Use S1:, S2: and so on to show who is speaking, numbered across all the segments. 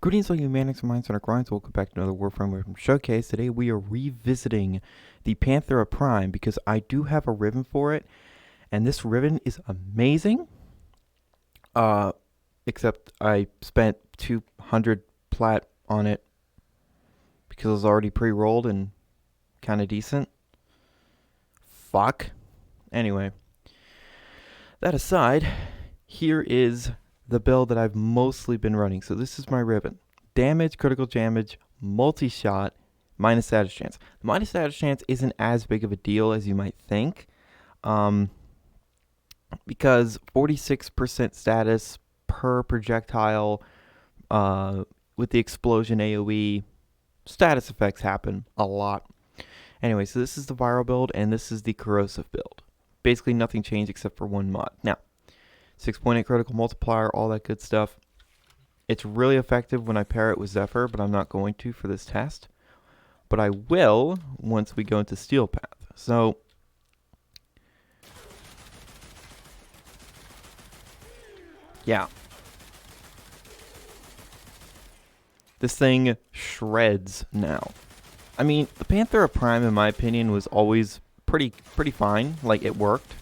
S1: Greetings all you manics and minds on our grinds. Welcome back to another Warframe showcase. Today we are revisiting the Panthera Prime because I do have a riven for it, and this riven is amazing. Except I spent 200 plat on it because it was already pre-rolled and kind of decent. Fuck. Anyway, that aside, here is the build that I've mostly been running. So this is my riven. Damage, critical damage, multi-shot, minus status chance. The minus status chance isn't as big of a deal as you might think. Because 46% status per projectile with the explosion AoE, status effects happen a lot. Anyway, so this is the viral build and this is the corrosive build. Basically nothing changed except for one mod. Now, 6.8 critical multiplier, all that good stuff. It's really effective when I pair it with Zephyr, but I'm not going to for this test. But I will once we go into Steel Path. So, yeah. This thing shreds now. I mean, the Panthera Prime, in my opinion, was always pretty fine. Like, it worked.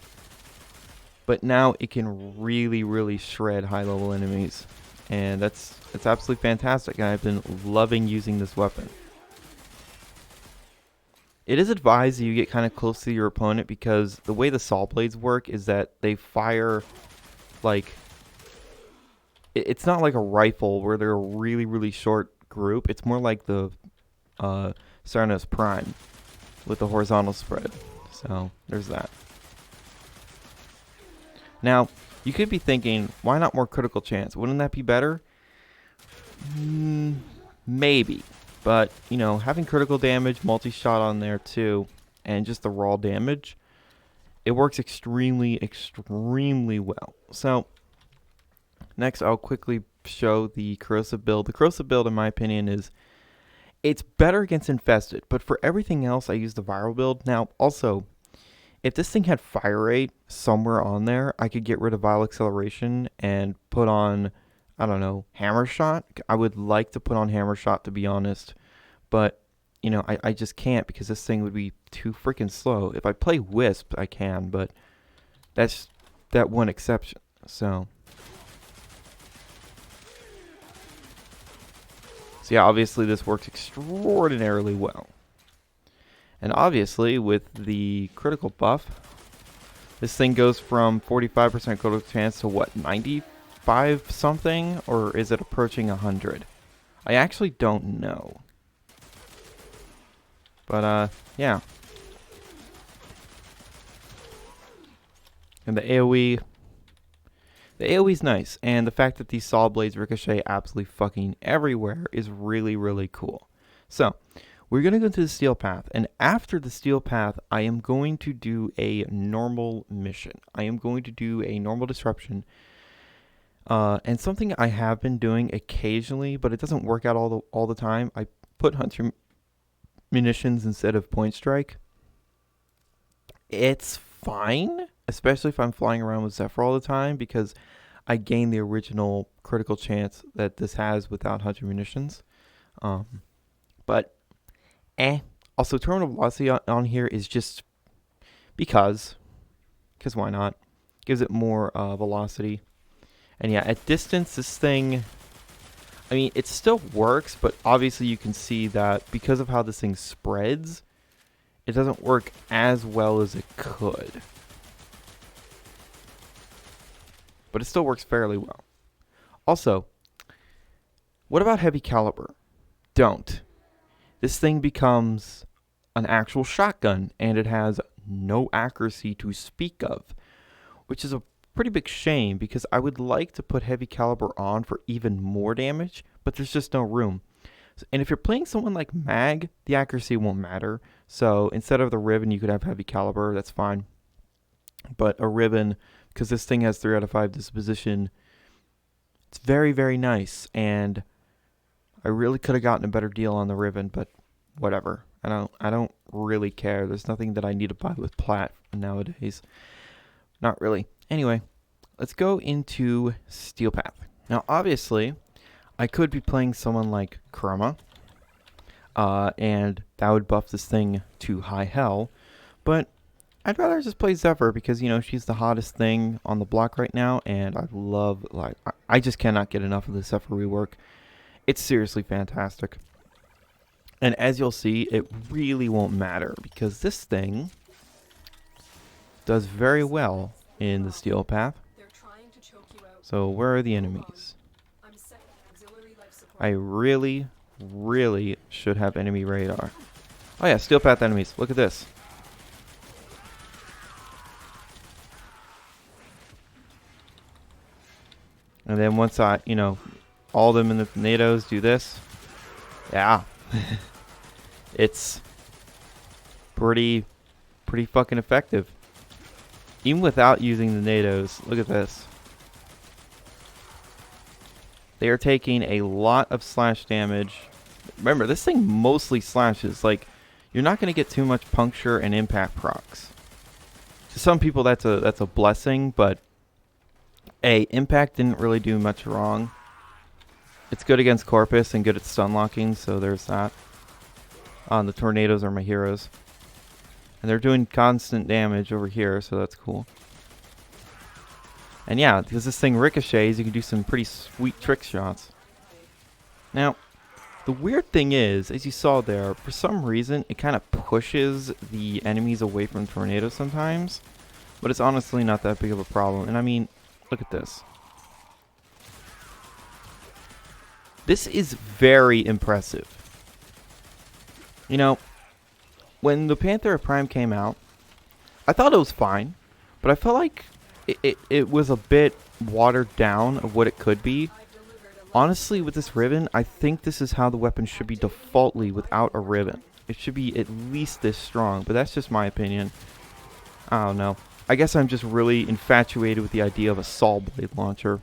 S1: But now it can really shred high-level enemies. And it's absolutely fantastic. And I've been loving using this weapon. It is advised that you get kind of close to your opponent because the way the saw blades work is that they fire like... It's not like a rifle where they're a really short group. It's more like the Sarnos Prime with the horizontal spread. So, there's that. Now, you could be thinking, why not more critical chance? Wouldn't that be better? Maybe. But, you know, having critical damage, multi-shot on there too, and just the raw damage, it works extremely well. So, next I'll quickly show the corrosive build. The corrosive build, in my opinion, it's better against infested, but for everything else I use the viral build. Now, also, if this thing had fire rate somewhere on there, I could get rid of vial acceleration and put on, I don't know, hammer shot. I would like to put on hammer shot, to be honest, but you know, I just can't because this thing would be too freaking slow. If I play Wisp, I can, but that's that one exception. So yeah, obviously this works extraordinarily well. And obviously, with the critical buff, this thing goes from 45% critical chance to what, 95 something? Or is it approaching 100? I actually don't know. But, yeah. And the AoE is nice. And the fact that these saw blades ricochet absolutely fucking everywhere is really cool. So, we're going to go to the Steel Path, and after the Steel Path, I am going to do a normal mission. I am going to do a normal disruption, and something I have been doing occasionally, but it doesn't work out all the time. I put Hunter munitions instead of Point Strike. It's fine, especially if I'm flying around with Zephyr all the time, because I gain the original critical chance that this has without Hunter munitions. But also, terminal velocity on here is just because why not? Gives it more velocity. And yeah, at distance, this thing, I mean, it still works, but obviously you can see that because of how this thing spreads, it doesn't work as well as it could. But it still works fairly well. Also, what about heavy caliber? Don't. This thing becomes an actual shotgun, and it has no accuracy to speak of, which is a pretty big shame because I would like to put heavy caliber on for even more damage, but there's just no room. And if you're playing someone like Mag, the accuracy won't matter. So instead of the riven, you could have heavy caliber. That's fine. But a riven, because this thing has 3 out of 5 disposition, it's very nice, and I really could have gotten a better deal on the riven, but whatever. I don't really care. There's nothing that I need to buy with plat nowadays. Not really. Anyway, let's go into Steel Path. Now, obviously, I could be playing someone like Kurama, and that would buff this thing to high hell, but I'd rather just play Zephyr because, you know, she's the hottest thing on the block right now, and I love, like, I just cannot get enough of the Zephyr rework. It's seriously fantastic. And as you'll see, it really won't matter because this thing does very well in the steel path. So where are the enemies? I really, really should have enemy radar. Oh yeah, steel path enemies. Look at this. And then once I, you know, all of them in the tornadoes do this. Yeah. It's pretty fucking effective. Even without using the NATOs, look at this. They are taking a lot of slash damage. Remember, this thing mostly slashes. Like, you're not going to get too much puncture and impact procs. To some people, that's a blessing, but impact didn't really do much wrong. It's good against Corpus and good at stun locking, so there's that. The tornadoes are my heroes. And they're doing constant damage over here, so that's cool. And yeah, because this thing ricochets, you can do some pretty sweet trick shots. Now, the weird thing is, as you saw there, for some reason, it kind of pushes the enemies away from tornadoes sometimes. But it's honestly not that big of a problem. And I mean, look at this. This is very impressive. You know, when the Panthera Prime came out, I thought it was fine, but I felt like it was a bit watered down of what it could be. Honestly, with this riven, I think this is how the weapon should be defaultly without a riven. It should be at least this strong, but that's just my opinion. I don't know. I guess I'm just really infatuated with the idea of a saw blade launcher.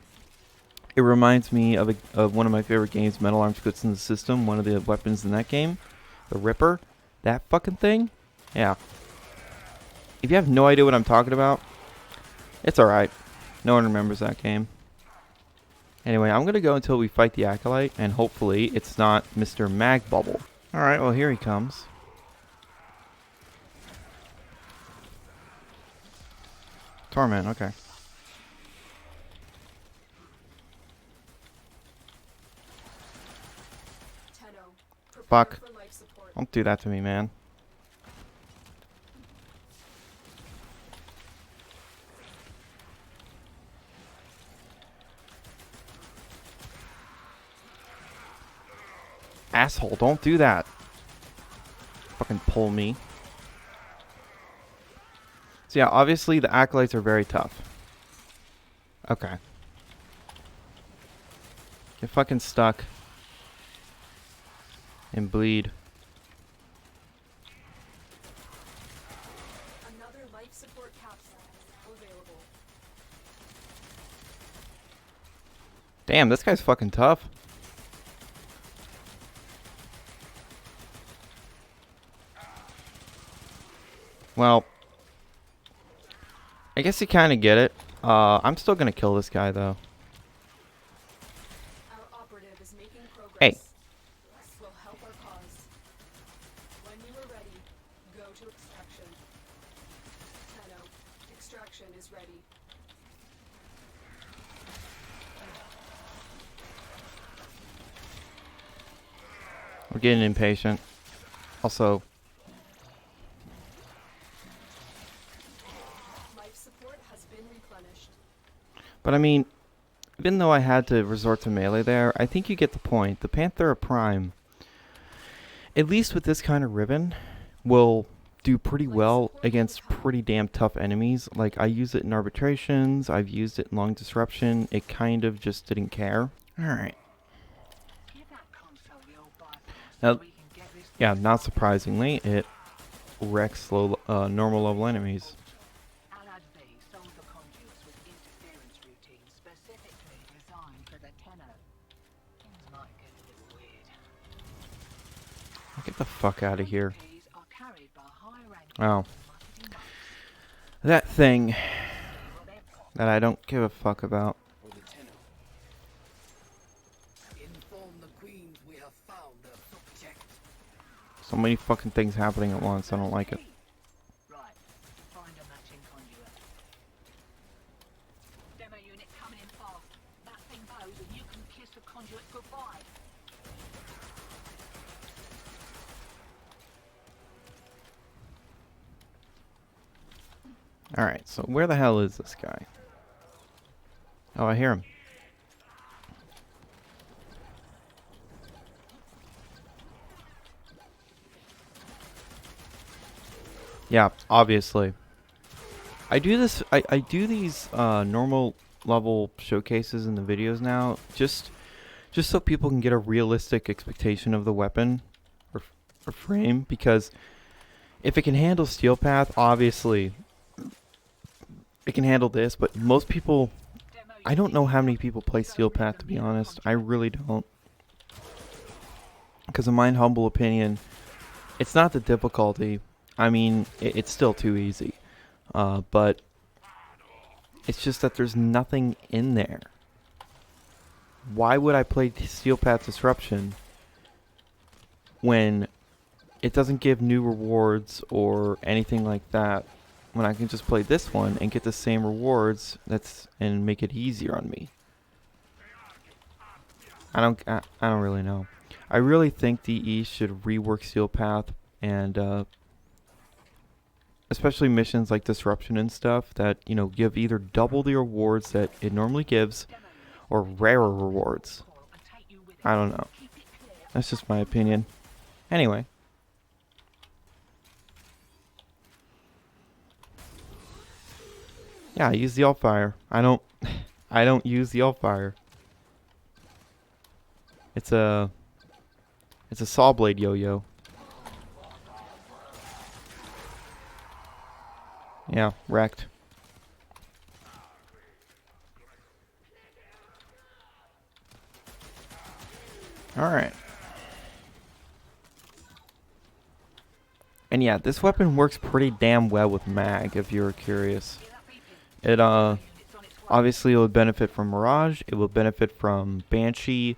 S1: It reminds me of one of my favorite games, Metal Arms Goods in the System, one of the weapons in that game. The Ripper. That fucking thing? Yeah. If you have no idea what I'm talking about, it's alright. No one remembers that game. Anyway, I'm going to go until we fight the Acolyte, and hopefully it's not Mr. Mag Bubble. Alright, well here he comes. Torment, okay. Fuck. Don't do that to me, man. Asshole, don't do that. Fucking pull me. So yeah, obviously the Acolytes are very tough. Okay. Get fucking stuck. And bleed. Another life support capsule available. Damn, this guy's fucking tough. Well, I guess you kind of get it. I'm still gonna kill this guy though. Our operative is making progress. Hey. This will help our cause. When you are ready, go to extraction. Tenno, extraction is ready. We're getting impatient. Also, but I mean, even though I had to resort to melee there, I think you get the point. The Panthera Prime, at least with this kind of riven, will do pretty well against pretty damn tough enemies. Like, I use it in arbitrations, I've used it in long disruption, it kind of just didn't care. Alright. Now, yeah, not surprisingly, it wrecks low, normal level enemies. Get the fuck out of here. Oh. That thing that I don't give a fuck about. So many fucking things happening at once. I don't like it.
S2: Right. Find a matching conduit. Demo unit coming in fast. That thing goes and you can kiss the conduit goodbye.
S1: Alright, so where the hell is this guy? Oh, I hear him. Yeah, obviously. I do this. I do these normal level showcases in the videos now, just so people can get a realistic expectation of the weapon or frame. Because if it can handle steel path, obviously it can handle this. But most people, I don't know how many people play steel path, to be honest. I really don't. Because in my humble opinion, it's not the difficulty. I mean, it's still too easy. But it's just that there's nothing in there. Why would I play Steel Path Disruption when it doesn't give new rewards or anything like that, when I can just play this one and get the same rewards and make it easier on me? I don't really know. I really think DE should rework Steel Path and especially missions like Disruption and stuff that, you know, give either double the rewards that it normally gives or rarer rewards. I don't know. That's just my opinion. Anyway. Yeah, I use the All-Fire. I don't use the All-Fire. It's a saw blade yo-yo. Yeah, wrecked. Alright. And yeah, this weapon works pretty damn well with mag, if you're curious. It, obviously it would benefit from Mirage, it will benefit from Banshee,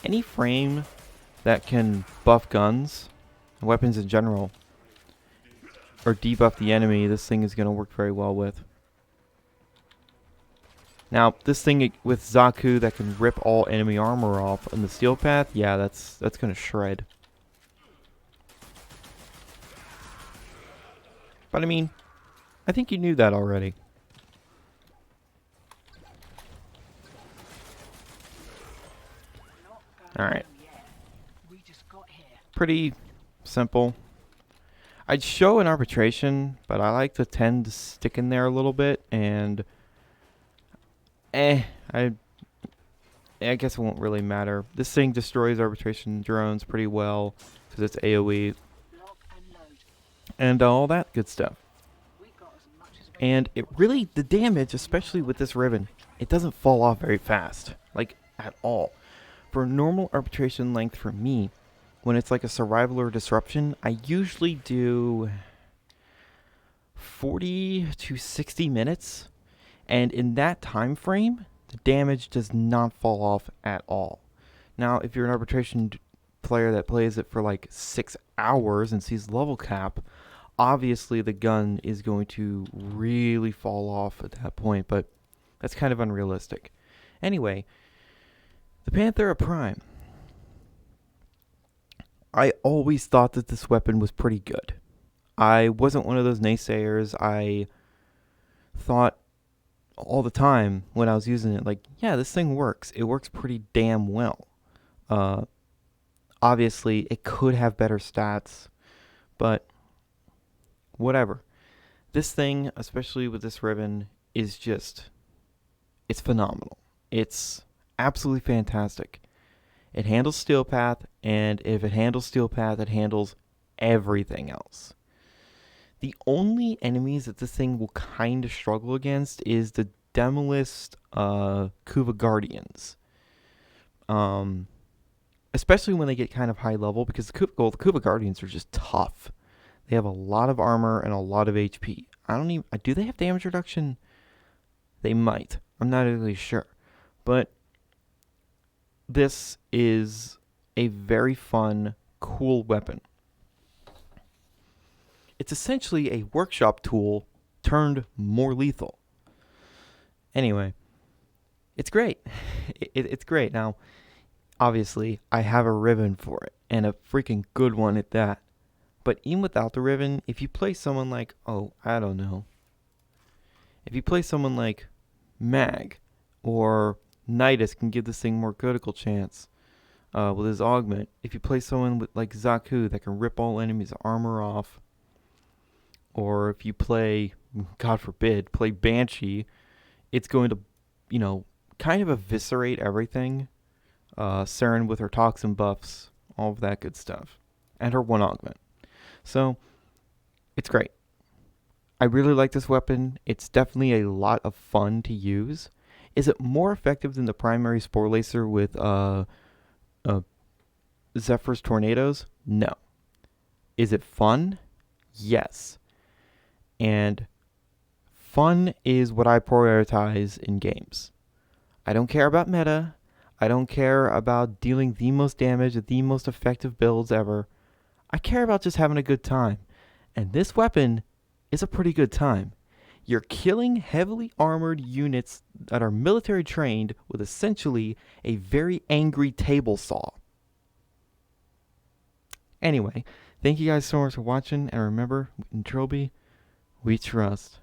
S1: any frame that can buff guns, weapons in general, or debuff the enemy, this thing is going to work very well with. Now, this thing with Zaku that can rip all enemy armor off in the steel path, yeah, that's going to shred. But I mean, I think you knew that already. Alright. Pretty simple. I'd show an arbitration, but I like to tend to stick in there a little bit, and I guess it won't really matter. This thing destroys arbitration drones pretty well because it's AoE and all that good stuff. And it really, the damage, especially with this riven, it doesn't fall off very fast, like at all. For normal arbitration length for me, when it's like a survival or disruption, I usually do 40 to 60 minutes. And in that time frame, the damage does not fall off at all. Now, if you're an arbitration player that plays it for like 6 hours and sees level cap, obviously the gun is going to really fall off at that point, but that's kind of unrealistic. Anyway, the Panthera Prime. I always thought that this weapon was pretty good. I wasn't one of those naysayers. I thought all the time when I was using it, like, yeah, this thing works. It works pretty damn well. Obviously, it could have better stats, but whatever. This thing, especially with this riven, is just, it's phenomenal. It's absolutely fantastic. It handles steel path, and if it handles steel path, it handles everything else. The only enemies that this thing will kind of struggle against is the Demolist Kuva Guardians. Especially when they get kind of high level, because the Kuva Guardians are just tough. They have a lot of armor and a lot of HP. Do they have damage reduction? They might. I'm not really sure. But this is a very fun, cool weapon. It's essentially a workshop tool turned more lethal. Anyway, it's great. It's great. Now, obviously, I have a riven for it, and a freaking good one at that. But even without the riven, if you play someone like, oh, I don't know, if you play someone like Mag or Nidus can give this thing more critical chance with his augment. If you play someone with like Zaku that can rip all enemies' armor off, or if you play, God forbid, play Banshee, it's going to, you know, kind of eviscerate everything. Saren with her toxin buffs, all of that good stuff, and her one augment. So it's great. I really like this weapon. It's definitely a lot of fun to use. Is it more effective than the primary Spore Lacer with Zephyr's Tornadoes? No. Is it fun? Yes. And fun is what I prioritize in games. I don't care about meta. I don't care about dealing the most damage with the most effective builds ever. I care about just having a good time. And this weapon is a pretty good time. You're killing heavily armored units that are military trained with essentially a very angry table saw. Anyway, thank you guys so much for watching, and remember, in Trilby, we trust.